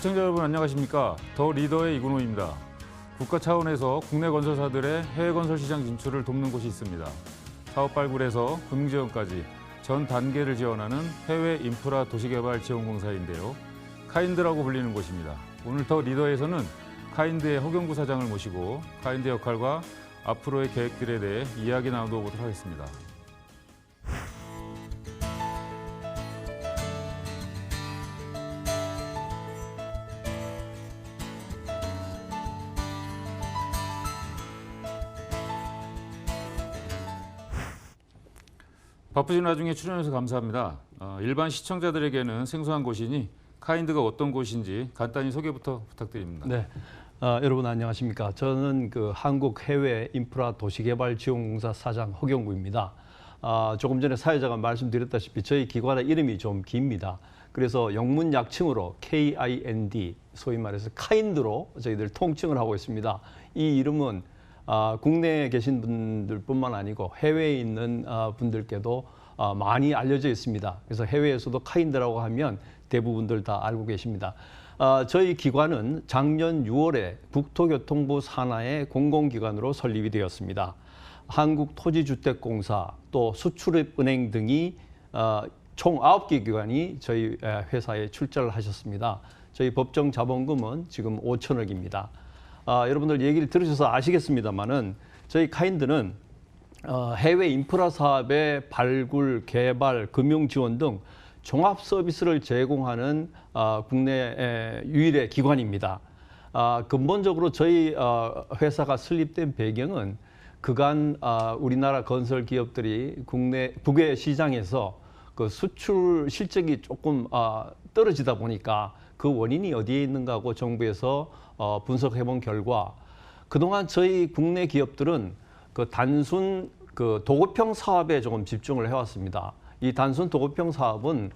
시청자 여러분 안녕하십니까? 더 리더의 이근호입니다. 국가 차원에서 국내 건설사들의 해외 건설 시장 진출을 돕는 곳이 있습니다. 사업 발굴에서 금융지원까지 전 단계를 지원하는 해외 인프라 도시개발 지원공사인데요. 카인드라고 불리는 곳입니다. 오늘 더 리더에서는 카인드의 허경구 사장을 모시고 카인드 역할과 앞으로의 계획들에 대해 이야기 나눠보도록 하겠습니다. 바쁘신 와중에 출연해서 감사합니다. 일반 시청자들에게는 생소한 곳이니 카인드가 어떤 곳인지 간단히 소개부터 부탁드립니다. 네, 여러분 안녕하십니까? 저는 한국 해외 인프라 도시개발 지원공사 사장 허경구입니다. 조금 전에 사회자가 말씀드렸다시피 저희 기관의 이름이 좀 깁니다. 그래서 영문 약칭으로 KIND, 소위 말해서 카인드로 저희들 통칭을 하고 있습니다. 이 이름은 국내에 계신 분들뿐만 아니고 해외에 있는 분들께도 많이 알려져 있습니다. 그래서 해외에서도 카인드라고 하면 대부분들 다 알고 계십니다. 저희 기관은 작년 6월에 국토교통부 산하의 공공기관으로 설립이 되었습니다. 한국토지주택공사 또 수출입은행 등이 총 9개 기관이 저희 회사에 출자를 하셨습니다. 저희 법정 자본금은 지금 5천억입니다. 여러분들 얘기를 들으셔서 아시겠습니다만은 저희 카인드는 해외 인프라 사업의 발굴, 개발, 금융 지원 등 종합 서비스를 제공하는 국내 유일의 기관입니다. 근본적으로 저희 회사가 설립된 배경은 그간 우리나라 건설 기업들이 국외 시장에서 그 수출 실적이 조금 떨어지다 보니까 그 원인이 어디에 있는가 하고 정부에서 분석해 본 결과 그동안 저희 국내 기업들은 그 단순 도급형 사업에 조금 집중을 해왔습니다. 이 단순 도급형 사업은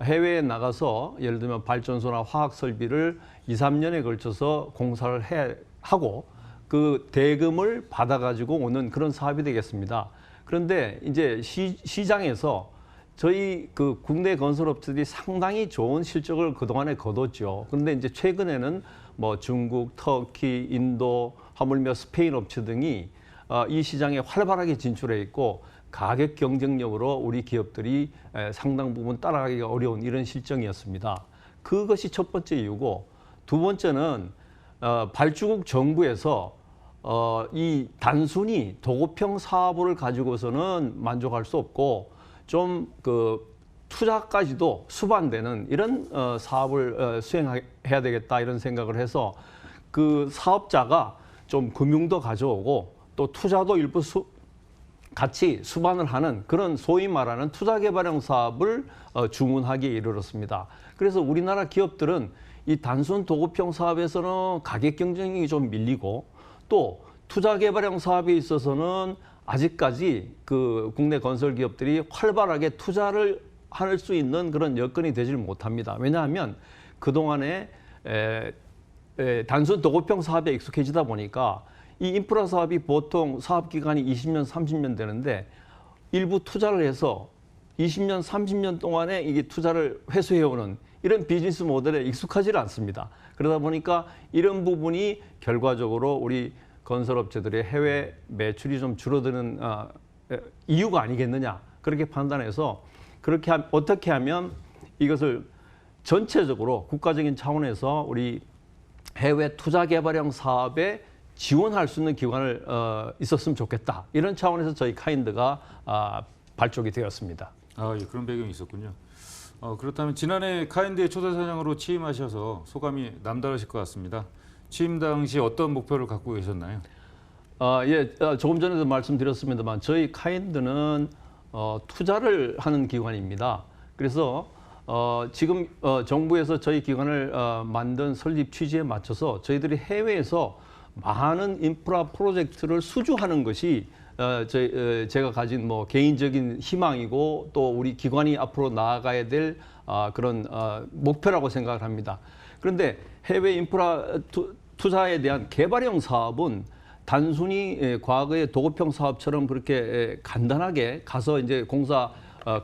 해외에 나가서 예를 들면 발전소나 화학 설비를 2, 3년에 걸쳐서 공사를 하고 그 대금을 받아가지고 오는 그런 사업이 되겠습니다. 그런데 이제 시장에서 저희 국내 건설업체들이 상당히 좋은 실적을 그동안에 거뒀죠. 그런데 이제 최근에는 뭐 중국, 터키, 인도, 하물며 스페인 업체 등이 이 시장에 활발하게 진출해 있고 가격 경쟁력으로 우리 기업들이 상당 부분 따라가기가 어려운 이런 실정이었습니다. 그것이 첫 번째 이유고, 두 번째는 발주국 정부에서 이 단순히 도급형 사업을 가지고서는 만족할 수 없고 좀 투자까지도 수반되는 이런 사업을 수행해야 되겠다 이런 생각을 해서 그 사업자가 좀 금융도 가져오고 또 투자도 일부 같이 수반을 하는 그런 소위 말하는 투자개발형 사업을 주문하기에 이르렀습니다. 그래서 우리나라 기업들은 이 단순 도급형 사업에서는 가격 경쟁력이 좀 밀리고 또 투자개발형 사업에 있어서는 아직까지 국내 건설 기업들이 활발하게 투자를 할 수 있는 그런 여건이 되질 못합니다. 왜냐하면 그동안에 단순 도급형 사업에 익숙해지다 보니까 이 인프라 사업이 보통 사업 기간이 20년, 30년 되는데 일부 투자를 해서 20년, 30년 동안에 이게 투자를 회수해오는 이런 비즈니스 모델에 익숙하지 않습니다. 그러다 보니까 이런 부분이 결과적으로 우리 건설업체들의 해외 매출이 좀 줄어드는 이유가 아니겠느냐 그렇게 판단해서 그렇게 어떻게 하면 이것을 전체적으로 국가적인 차원에서 우리 해외 투자개발형 사업에 지원할 수 있는 기관을 있었으면 좋겠다 이런 차원에서 저희 카인드가 발족이 되었습니다. 예, 그런 배경이 있었군요. 그렇다면 지난해 카인드의 초대사장으로 취임하셔서 소감이 남다르실 것 같습니다. 취임 당시 어떤 목표를 갖고 계셨나요? 예, 조금 전에도 말씀드렸습니다만 저희 카인드는 투자를 하는 기관입니다. 그래서 지금 정부에서 저희 기관을 만든 설립 취지에 맞춰서 저희들이 해외에서 많은 인프라 프로젝트를 수주하는 것이 제가 가진 개인적인 희망이고 또 우리 기관이 앞으로 나아가야 될 그런 목표라고 생각을 합니다. 그런데 해외 인프라 투자에 대한 개발형 사업은 단순히 과거의 도급형 사업처럼 그렇게 간단하게 가서 이제 공사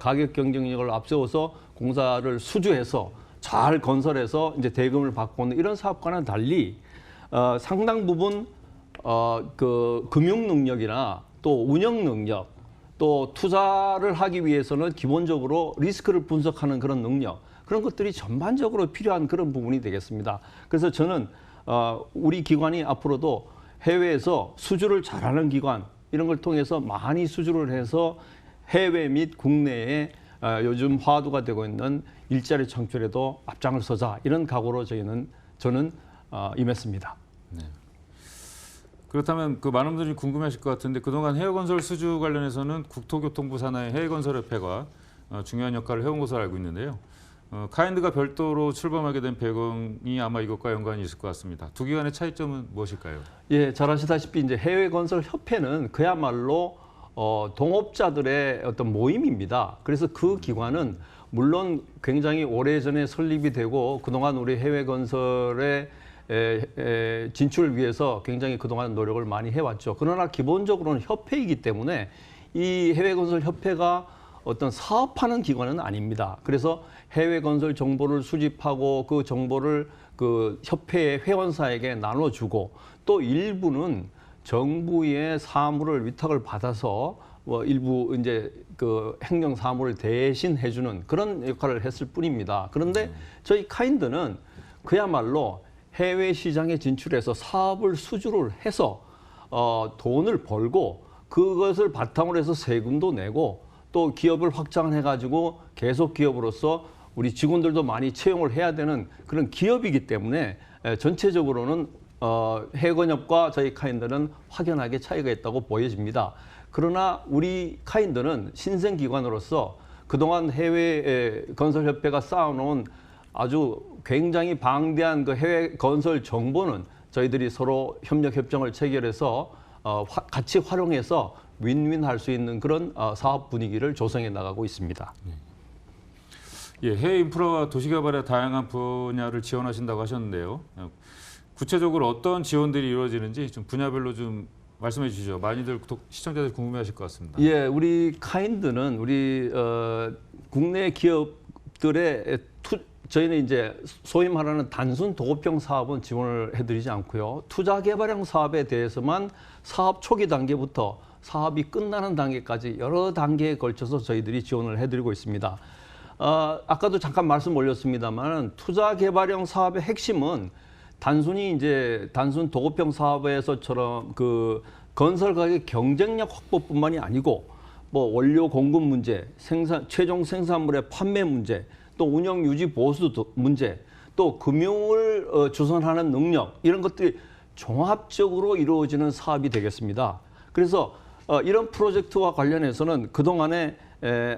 가격 경쟁력을 앞세워서 공사를 수주해서 잘 건설해서 이제 대금을 받고 오는 이런 사업과는 달리 상당 부분 그 금융 능력이나 또 운영 능력 또 투자를 하기 위해서는 기본적으로 리스크를 분석하는 그런 능력 그런 것들이 전반적으로 필요한 그런 부분이 되겠습니다. 그래서 저는 우리 기관이 앞으로도 해외에서 수주를 잘하는 기관 이런 걸 통해서 많이 수주를 해서 해외 및 국내에 요즘 화두가 되고 있는 일자리 창출에도 앞장을 서자 이런 각오로 저는 임했습니다. 네. 그렇다면 그 많은 분들이 궁금해하실 것 같은데 그동안 해외건설 수주 관련해서는 국토교통부 산하의 해외건설협회가 중요한 역할을 해온 것으로 알고 있는데요. 카인드가 별도로 출범하게 된 배경이 아마 이것과 연관이 있을 것 같습니다. 두 기관의 차이점은 무엇일까요? 예, 잘 아시다시피 이제 해외건설협회는 그야말로 동업자들의 어떤 모임입니다. 그래서 그 기관은 물론 굉장히 오래전에 설립이 되고 그동안 우리 해외건설의 진출을 위해서 굉장히 그동안 노력을 많이 해왔죠. 그러나 기본적으로는 협회이기 때문에 이 해외건설협회가 어떤 사업하는 기관은 아닙니다. 그래서 해외건설 정보를 수집하고 그 정보를 그 협회의 회원사에게 나눠주고 또 일부는 정부의 사무를 위탁을 받아서 일부 이제 그 행정 사무를 대신 해주는 그런 역할을 했을 뿐입니다. 그런데 저희 카인드는 그야말로 해외 시장에 진출해서 사업을 수주를 해서 돈을 벌고 그것을 바탕으로 해서 세금도 내고 또 기업을 확장해가지고 계속 기업으로서 우리 직원들도 많이 채용을 해야 되는 그런 기업이기 때문에 전체적으로는 해외건협과 저희 카인드는 확연하게 차이가 있다고 보여집니다. 그러나 우리 카인드는 신생기관으로서 그동안 해외 건설협회가 쌓아놓은 아주 굉장히 방대한 그 해외 건설 정보는 저희들이 서로 협력 협정을 체결해서 같이 활용해서 윈윈할 수 있는 그런 사업 분위기를 조성해 나가고 있습니다. 예, 해외 인프라와 도시개발의 다양한 분야를 지원하신다고 하셨는데요. 구체적으로 어떤 지원들이 이루어지는지 좀 분야별로 좀 말씀해 주시죠. 많이들 시청자들이 궁금해하실 것 같습니다. 예, 우리 카인드는 우리 국내 기업들의 저희는 이제 소위 말하는 단순 도급형 사업은 지원을 해드리지 않고요. 투자 개발형 사업에 대해서만 사업 초기 단계부터 사업이 끝나는 단계까지 여러 단계에 걸쳐서 저희들이 지원을 해드리고 있습니다. 아까도 잠깐 말씀 올렸습니다만 투자 개발형 사업의 핵심은 단순히 이제 단순 도급형 사업에서처럼 그 건설 가격 경쟁력 확보뿐만이 아니고 뭐 원료 공급 문제, 최종 생산물의 판매 문제, 또 운영 유지 보수 문제, 또 금융을 주선하는 능력 이런 것들이 종합적으로 이루어지는 사업이 되겠습니다. 그래서 이런 프로젝트와 관련해서는 그동안에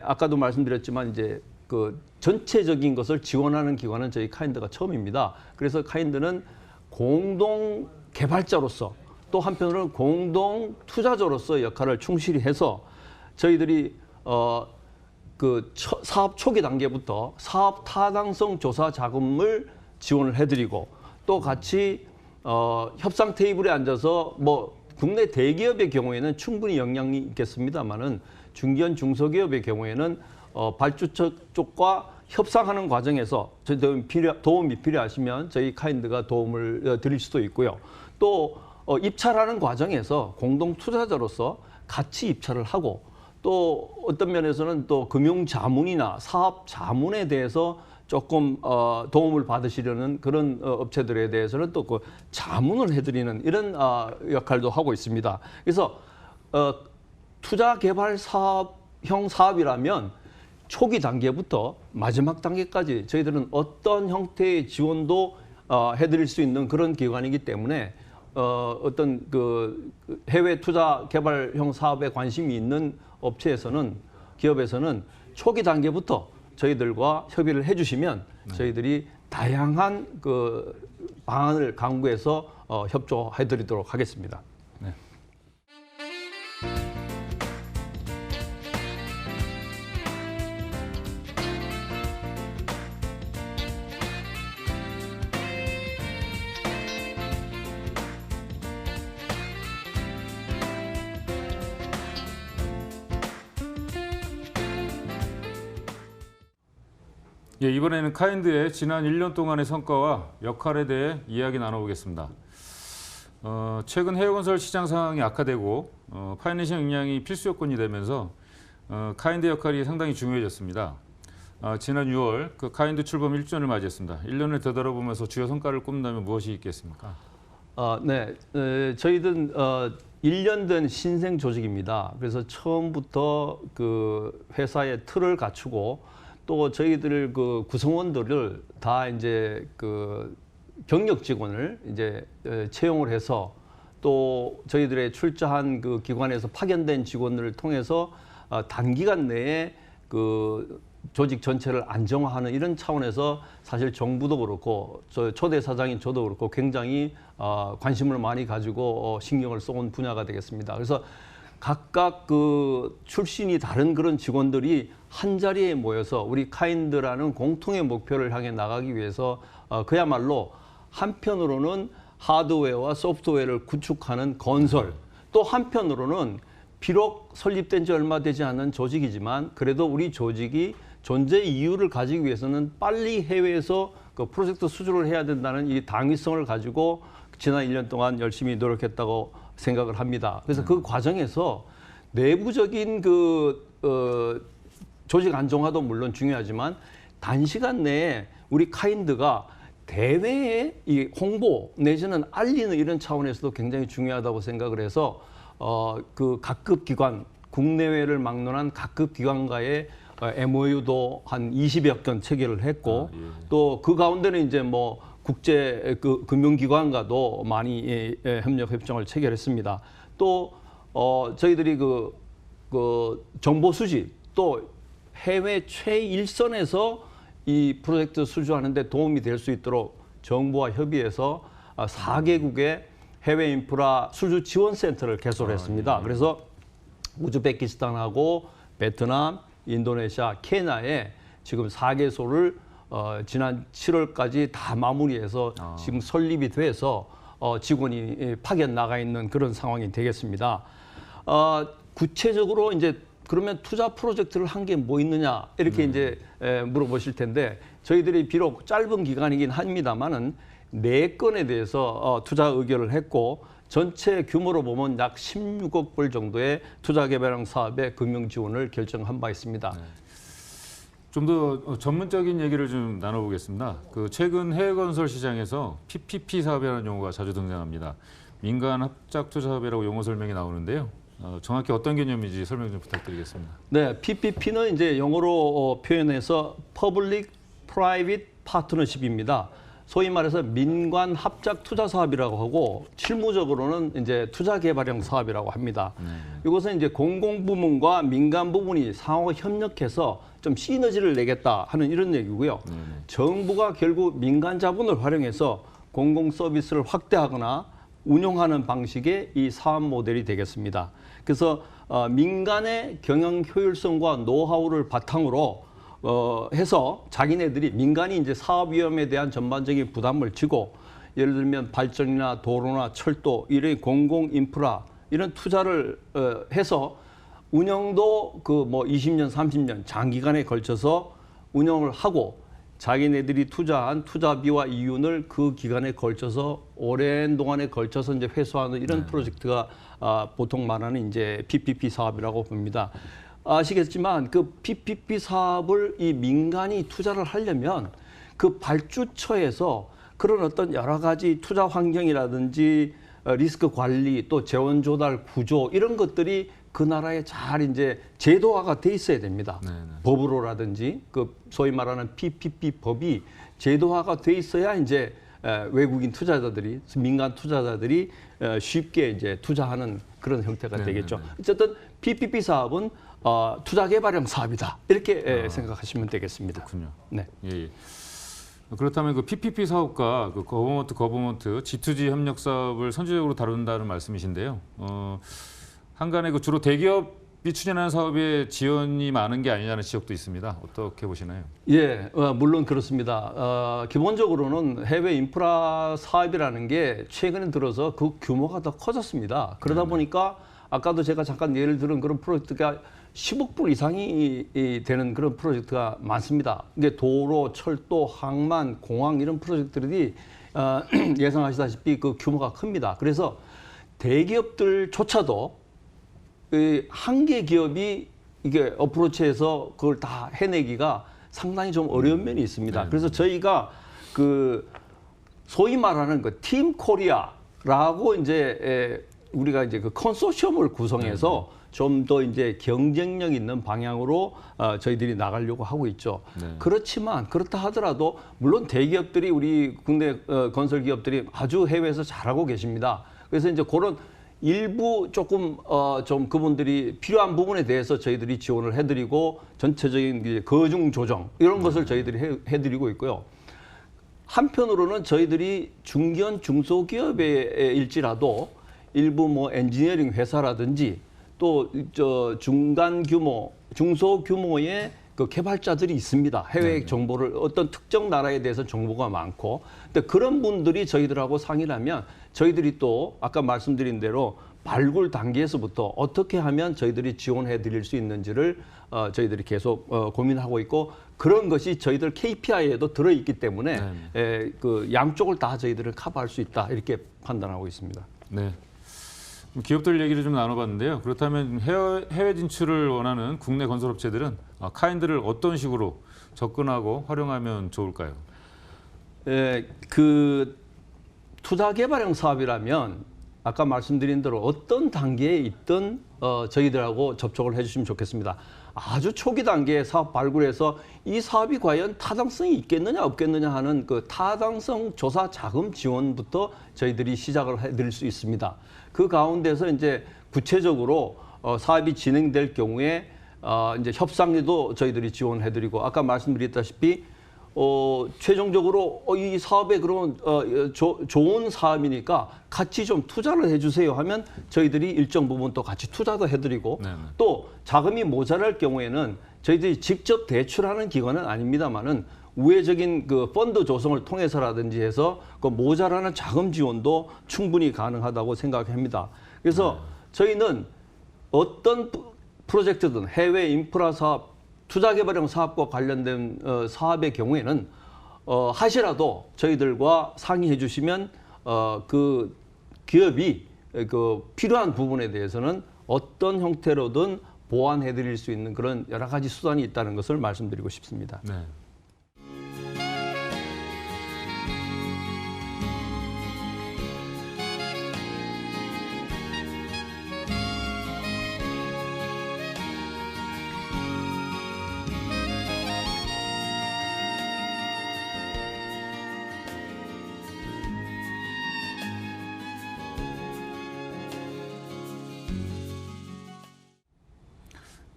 아까도 말씀드렸지만 이제 그 전체적인 것을 지원하는 기관은 저희 카인드가 처음입니다. 그래서 카인드는 공동 개발자로서 또 한편으로는 공동 투자자로서 역할을 충실히 해서 저희들이 그 사업 초기 단계부터 사업 타당성 조사 자금을 지원을 해드리고 또 같이 협상 테이블에 앉아서 뭐 국내 대기업의 경우에는 충분히 영향이 있겠습니다만은 중견 중소기업의 경우에는 발주처 쪽과 협상하는 과정에서 도움이 필요하시면 저희 카인드가 도움을 드릴 수도 있고요. 또 입찰하는 과정에서 공동 투자자로서 같이 입찰을 하고 또 어떤 면에서는 또 금융 자문이나 사업 자문에 대해서 조금 도움을 받으시려는 그런 업체들에 대해서는 또 그 자문을 해드리는 이런 역할도 하고 있습니다. 그래서 투자 개발 사업형 사업이라면 초기 단계부터 마지막 단계까지 저희들은 어떤 형태의 지원도 해드릴 수 있는 그런 기관이기 때문에 어떤 그 해외 투자 개발형 사업에 관심이 있는 업체에서는 기업에서는 초기 단계부터 저희들과 협의를 해주시면 저희들이 다양한 그 방안을 강구해서 협조해드리도록 하겠습니다. 네. 예, 이번에는 카인드의 지난 1년 동안의 성과와 역할에 대해 이야기 나눠보겠습니다. 최근 해외건설 시장 상황이 악화되고 파이낸싱 역량이 필수 요건이 되면서 카인드 역할이 상당히 중요해졌습니다. 지난 6월 그 카인드 출범 1주년을 맞이했습니다. 1년을 되돌아보면서 주요 성과를 꼽는다면 무엇이 있겠습니까? 네, 저희들은 1년 된 신생 조직입니다. 그래서 처음부터 그 회사의 틀을 갖추고 또 저희들 그 구성원들을 다 이제 그 경력 직원을 이제 채용을 해서 또 저희들의 출자한 그 기관에서 파견된 직원들을 통해서 단기간 내에 그 조직 전체를 안정화하는 이런 차원에서 사실 정부도 그렇고 저 초대 사장인 저도 그렇고 굉장히 관심을 많이 가지고 신경을 써온 분야가 되겠습니다. 그래서 각각 그 출신이 다른 그런 직원들이 한 자리에 모여서 우리 카인드라는 공통의 목표를 향해 나가기 위해서 그야말로 한편으로는 하드웨어와 소프트웨어를 구축하는 건설, 또 한편으로는 비록 설립된 지 얼마 되지 않은 조직이지만 그래도 우리 조직이 존재 이유를 가지기 위해서는 빨리 해외에서 그 프로젝트 수주를 해야 된다는 이 당위성을 가지고 지난 1년 동안 열심히 노력했다고 생각을 합니다. 그래서 그 과정에서 내부적인 그 조직 안정화도 물론 중요하지만 단시간 내에 우리 카인드가 대외에 이 홍보 내지는 알리는 이런 차원에서도 굉장히 중요하다고 생각을 해서 그 각급 기관, 국내외를 막론한 각급 기관과의 MOU도 한 20여 건 체결을 했고 또 그 가운데는 이제 뭐 국제 그 금융기관과도 많이 협력 협정을 체결했습니다. 또 저희들이 그 정보 수집 또 해외 최일선에서 이 프로젝트 수주하는 데 도움이 될 수 있도록 정부와 협의해서 4개국의 해외 인프라 수주 지원 센터를 개설했습니다. 그래서 우즈베키스탄하고 베트남, 인도네시아, 케냐에 지금 4개소를 지난 7월까지 다 마무리해서 지금 설립이 돼서 직원이 파견 나가 있는 그런 상황이 되겠습니다. 구체적으로 이제 그러면 투자 프로젝트를 한 게 뭐 있느냐 이렇게 이제 물어보실 텐데 저희들이 비록 짧은 기간이긴 합니다만은 4건에 대해서 투자 의결을 했고 전체 규모로 보면 약 16억 불 정도의 투자개발형 사업의 금융 지원을 결정한 바 있습니다. 좀 더 전문적인 얘기를 좀 나눠보겠습니다. 그 최근 해외건설 시장에서 PPP 사업이라는 용어가 자주 등장합니다. 민간 합작 투자 사업이라고 용어 설명이 나오는데요. 정확히 어떤 개념인지 설명 좀 부탁드리겠습니다. 네, PPP는 이제 영어로 표현해서 Public Private Partnership입니다. 소위 말해서 민관 합작 투자 사업이라고 하고 실무적으로는 이제 투자 개발형 사업이라고 합니다. 이것은 이제 공공 부문과 민간 부문이 상호 협력해서 좀 시너지를 내겠다 하는 이런 얘기고요. 정부가 결국 민간 자본을 활용해서 공공 서비스를 확대하거나 운용하는 방식의 이 사업 모델이 되겠습니다. 그래서 민간의 경영 효율성과 노하우를 바탕으로 해서 자기네들이 민간이 이제 사업 위험에 대한 전반적인 부담을 지고 예를 들면 발전이나 도로나 철도 이런 공공 인프라 이런 투자를 해서 운영도 그 뭐 20년, 30년 장기간에 걸쳐서 운영을 하고 자기네들이 투자한 투자비와 이윤을 그 기간에 걸쳐서 오랜 동안에 걸쳐서 이제 회수하는 이런 프로젝트가 보통 말하는 이제 PPP 사업이라고 봅니다. 아시겠지만 그 PPP 사업을 이 민간이 투자를 하려면 그 발주처에서 그런 어떤 여러 가지 투자 환경이라든지 리스크 관리 또 재원 조달 구조 이런 것들이 그 나라에 잘 이제 제도화가 돼 있어야 됩니다. 법으로라든지 그 소위 말하는 PPP 법이 제도화가 돼 있어야 이제 외국인 투자자들이 민간 투자자들이 쉽게 이제 투자하는 그런 형태가 되겠죠. 어쨌든 PPP 사업은 투자 개발형 사업이다 이렇게 생각하시면 되겠습니다. 그렇군요. 네. 예. 그렇다면 그 PPP 사업과 그 거버먼트 G2G 협력 사업을 선제적으로 다룬다는 말씀이신데요. 한간에 그 주로 대기업이 추진하는 사업에 지원이 많은 게 아니냐는 지적도 있습니다. 어떻게 보시나요? 예, 물론 그렇습니다. 기본적으로는 해외 인프라 사업이라는 게 최근에 들어서 그 규모가 더 커졌습니다. 그러다 보니까 아까도 제가 잠깐 예를 들은 그런 프로젝트가 10억 불 이상이 되는 그런 프로젝트가 많습니다. 이게 도로, 철도, 항만, 공항 이런 프로젝트들이 예상하시다시피 그 규모가 큽니다. 그래서 대기업들조차도 한 개 기업이 이게 어프로치해서 그걸 다 해내기가 상당히 좀 어려운 면이 있습니다. 네. 그래서 저희가 그 소위 말하는 그 팀 코리아라고 이제 우리가 이제 그 컨소시엄을 구성해서 좀 더 이제 경쟁력 있는 방향으로 저희들이 나가려고 하고 있죠. 네. 그렇지만 그렇다 하더라도 물론 대기업들이 우리 국내 건설 기업들이 아주 해외에서 잘하고 계십니다. 그래서 이제 그런 일부 조금 좀 그분들이 필요한 부분에 대해서 저희들이 지원을 해드리고 전체적인 이제 거중 조정 이런 것을 저희들이 해드리고 있고요. 한편으로는 저희들이 중견 중소기업일지라도 일부 뭐 엔지니어링 회사라든지 또 중간 규모, 중소 규모의 그 개발자들이 있습니다. 해외 정보를 어떤 특정 나라에 대해서 정보가 많고, 근데 그런 분들이 저희들하고 상의를 하면 저희들이 또 아까 말씀드린 대로 발굴 단계에서부터 어떻게 하면 저희들이 지원해 드릴 수 있는지를 저희들이 계속 고민하고 있고, 그런 것이 저희들 KPI에도 들어있기 때문에 그 양쪽을 다 저희들은 커버할 수 있다 이렇게 판단하고 있습니다. 네. 기업들 얘기를 좀 나눠봤는데요. 그렇다면 해외 진출을 원하는 국내 건설업체들은 카인드를 어떤 식으로 접근하고 활용하면 좋을까요? 그 투자 개발형 사업이라면 아까 말씀드린 대로 어떤 단계에 있든 저희들하고 접촉을 해주시면 좋겠습니다. 아주 초기 단계에 사업 발굴해서 이 사업이 과연 타당성이 있겠느냐 없겠느냐 하는 그 타당성 조사 자금 지원부터 저희들이 시작을 해드릴 수 있습니다. 그 가운데서 이제 구체적으로 사업이 진행될 경우에 이제 협상에도 저희들이 지원해드리고, 아까 말씀드렸다시피 최종적으로 이 사업에 그런 좋은 사업이니까 같이 좀 투자를 해주세요 하면 저희들이 일정 부분 또 같이 투자도 해드리고, 또 자금이 모자랄 경우에는 저희들이 직접 대출하는 기관은 아닙니다만은 우회적인 그 펀드 조성을 통해서라든지 해서 그 모자라는 자금 지원도 충분히 가능하다고 생각합니다. 그래서 저희는 어떤 프로젝트든 해외 인프라 사업, 투자개발형 사업과 관련된 사업의 경우에는 하시라도 저희들과 상의해 주시면 그 기업이 그 필요한 부분에 대해서는 어떤 형태로든 보완해 드릴 수 있는 그런 여러 가지 수단이 있다는 것을 말씀드리고 싶습니다. 네.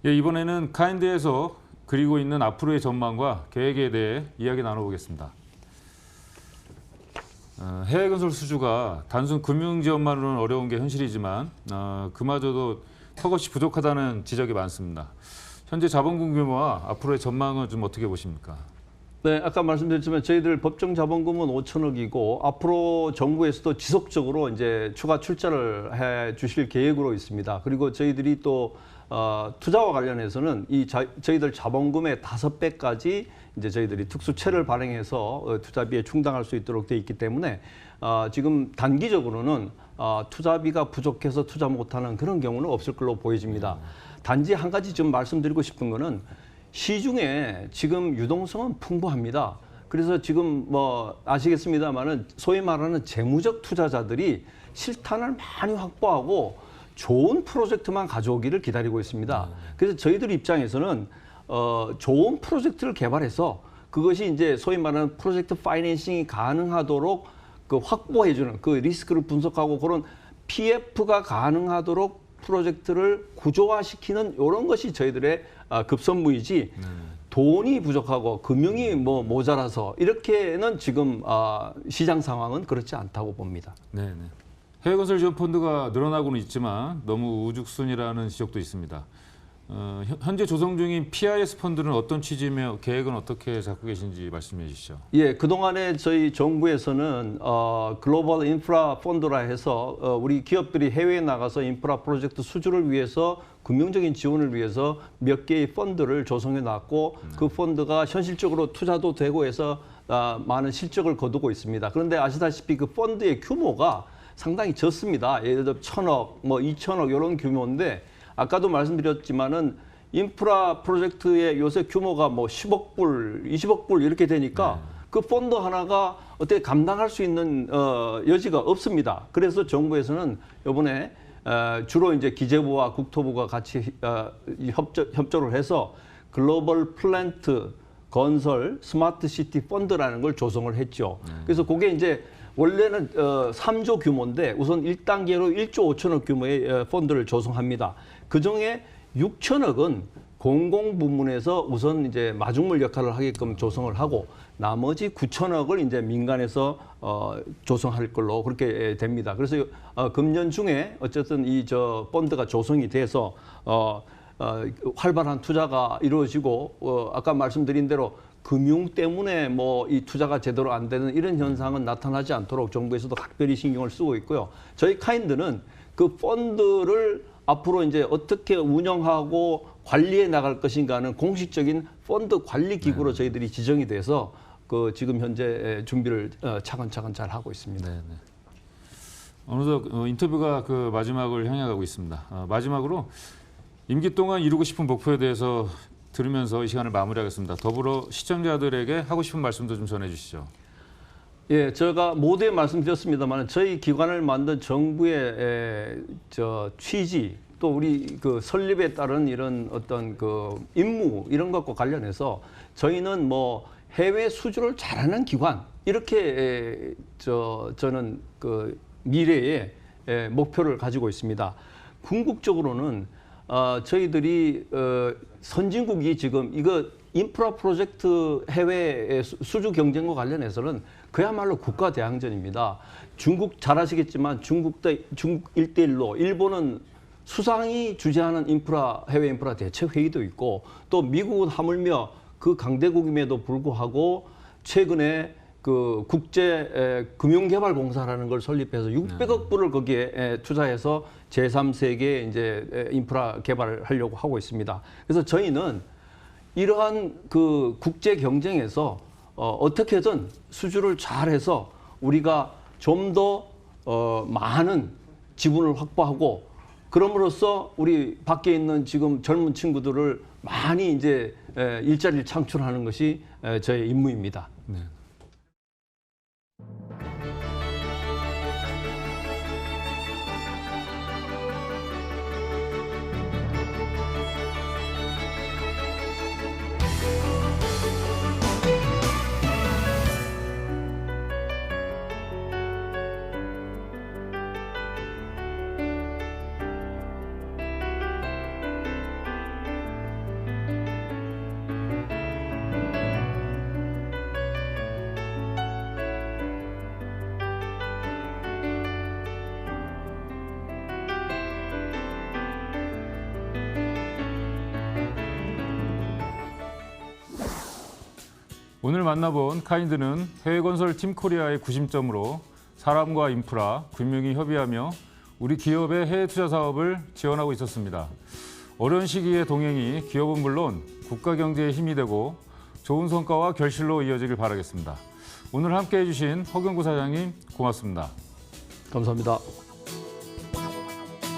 예, 이번에는 카인드에서 그리고 있는 앞으로의 전망과 계획에 대해 이야기 나눠보겠습니다. 해외 건설 수주가 단순 금융 지원만으로는 어려운 게 현실이지만 그마저도 턱없이 부족하다는 지적이 많습니다. 현재 자본금 규모와 앞으로의 전망은 좀 어떻게 보십니까? 네, 아까 말씀드렸지만 저희들 법정 자본금은 5천억이고 앞으로 정부에서도 지속적으로 이제 추가 출자를 해 주실 계획으로 있습니다. 그리고 저희들이 또 투자와 관련해서는 저희들 자본금의 5배까지 이제 저희들이 특수채를 발행해서 투자비에 충당할 수 있도록 돼 있기 때문에 지금 단기적으로는 투자비가 부족해서 투자 못하는 그런 경우는 없을 걸로 보여집니다. 단지 한 가지 좀 말씀드리고 싶은 거는 시중에 지금 유동성은 풍부합니다. 그래서 지금 뭐 아시겠습니다만은 소위 말하는 재무적 투자자들이 실탄을 많이 확보하고 좋은 프로젝트만 가져오기를 기다리고 있습니다. 그래서 저희들 입장에서는 좋은 프로젝트를 개발해서 그것이 이제 소위 말하는 프로젝트 파이낸싱이 가능하도록 그 확보해주는 그 리스크를 분석하고 그런 PF가 가능하도록 프로젝트를 구조화시키는 이런 것이 저희들의 급선무이지 돈이 부족하고 금융이 뭐 모자라서 이렇게는 지금 시장 상황은 그렇지 않다고 봅니다. 네, 네. 해외건설 지원 펀드가 늘어나고는 있지만 너무 우죽순이라는 지적도 있습니다. 현재 조성 중인 PIS 펀드는 어떤 취지며 계획은 어떻게 잡고 계신지 말씀해 주시죠. 예, 그동안에 저희 정부에서는 글로벌 인프라 펀드라 해서 우리 기업들이 해외에 나가서 인프라 프로젝트 수주를 위해서 금융적인 지원을 위해서 몇 개의 펀드를 조성해 놨고 그 펀드가 현실적으로 투자도 되고 해서 많은 실적을 거두고 있습니다. 그런데 아시다시피 그 펀드의 규모가 상당히 적습니다. 예를 들어 1,000억, 뭐 2,000억 이런 규모인데 아까도 말씀드렸지만은 인프라 프로젝트의 요새 규모가 뭐 10억 불, 20억 불 이렇게 되니까 그 펀드 하나가 어떻게 감당할 수 있는 여지가 없습니다. 그래서 정부에서는 이번에 주로 이제 기재부와 국토부가 같이 협조를 해서 글로벌 플랜트 건설 스마트 시티 펀드라는 걸 조성을 했죠. 그래서 그게 이제 원래는 3조 규모인데 우선 1단계로 1조 5천억 규모의 펀드를 조성합니다. 그중에 6천억은 공공부문에서 우선 이제 마중물 역할을 하게끔 조성을 하고 나머지 9천억을 이제 민간에서 조성할 걸로 그렇게 됩니다. 그래서 금년 중에 어쨌든 이 펀드가 조성이 돼서 활발한 투자가 이루어지고 아까 말씀드린 대로 금융 때문에 뭐 이 투자가 제대로 안 되는 이런 현상은 나타나지 않도록 정부에서도 각별히 신경을 쓰고 있고요. 저희 카인드는 그 펀드를 앞으로 이제 어떻게 운영하고 관리해 나갈 것인가는 공식적인 펀드 관리 기구로 저희들이 지정이 돼서 그 지금 현재 준비를 차근차근 잘 하고 있습니다. 네. 어느덧 인터뷰가 그 마지막을 향해 가고 있습니다. 마지막으로 임기 동안 이루고 싶은 목표에 대해서 들으면서 이 시간을 마무리하겠습니다. 더불어 시청자들에게 하고 싶은 말씀도 좀 전해주시죠. 예, 제가 모두에 말씀드렸습니다만 저희 기관을 만든 정부의 취지 또 우리 그 설립에 따른 이런 어떤 그 임무 이런 것과 관련해서 저희는 뭐 해외 수주를 잘하는 기관 이렇게 저는 그 미래의 목표를 가지고 있습니다. 궁극적으로는 저희들이 선진국이 지금 이거 인프라 프로젝트 해외 수주 경쟁과 관련해서는 그야말로 국가 대항전입니다. 중국 잘 아시겠지만 중국 1대1로 일본은 수상이 주재하는 해외 인프라 대책회의도 있고 또 미국은 하물며 그 강대국임에도 불구하고 최근에 그 국제 금융개발공사라는 걸 설립해서 600억 불을 거기에 투자해서 제3세계 이제 인프라 개발을 하려고 하고 있습니다. 그래서 저희는 이러한 그 국제 경쟁에서 어떻게든 수주를 잘해서 우리가 좀 더 많은 지분을 확보하고 그럼으로써 우리 밖에 있는 지금 젊은 친구들을 많이 이제 일자리를 창출하는 것이 저의 임무입니다. 네. 오늘 만나본 카인드는 해외건설 팀코리아의 구심점으로 사람과 인프라, 금융이 협의하며 우리 기업의 해외 투자 사업을 지원하고 있었습니다. 어려운 시기의 동행이 기업은 물론 국가 경제에 힘이 되고 좋은 성과와 결실로 이어지길 바라겠습니다. 오늘 함께해 주신 허경구 사장님 고맙습니다. 감사합니다.